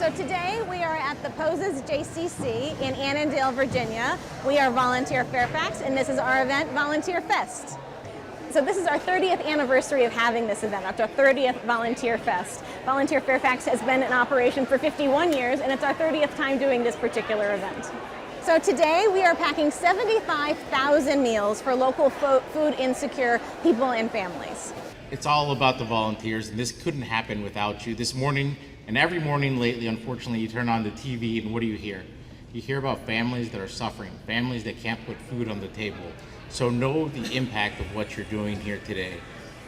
So today we are at the Pozez JCC in Annandale, Virginia. We are Volunteer Fairfax, and this is our event, Volunteer Fest. So this is our 30th anniversary of having this event, our 30th Volunteer Fest. Volunteer Fairfax has been in operation for 51 years, and it's our 30th time doing this particular event. So today we are packing 75,000 meals for local food insecure people and families. It's all about the volunteers, and this couldn't happen without you. This morning, and every morning lately, unfortunately, you turn on the TV and what do you hear? You hear about families that are suffering, families that can't put food on the table. So know the impact of what you're doing here today.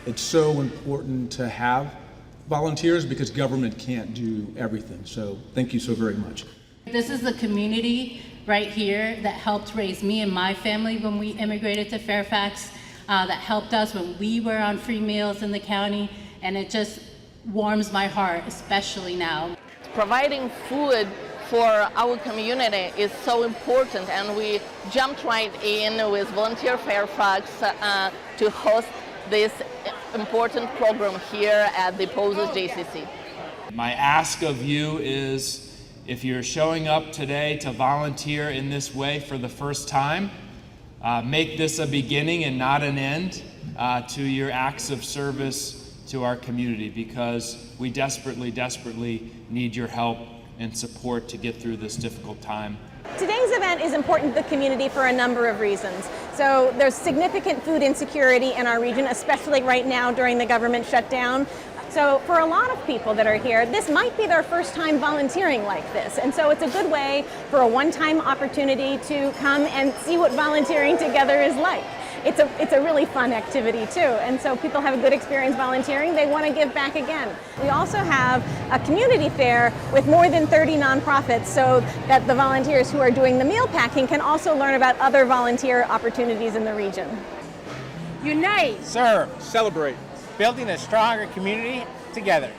It's so important to have volunteers because government can't do everything. So thank you so very much. This is the community right here that helped raise me and my family when we immigrated to Fairfax, that helped us when we were on free meals in the county, and it just warms my heart, especially now. Providing food for our community is so important, and we jumped right in with Volunteer Fairfax to host this important program here at the Pozez JCC. My ask of you is, if you're showing up today to volunteer in this way for the first time, make this a beginning and not an end to your acts of service to our community, because we desperately need your help and support to get through this difficult time. Today's event is important to the community for a number of reasons. So there's significant food insecurity in our region, especially right now during the government shutdown. So for a lot of people that are here, this might be their first time volunteering like this. And so it's a good way for a one-time opportunity to come and see what volunteering together is like. It's a really fun activity too, and so people have a good experience volunteering. They want to give back again. We also have a community fair with more than 30 nonprofits, so that the volunteers who are doing the meal packing can also learn about other volunteer opportunities in the region. Unite! Serve! Celebrate! Building a stronger community together.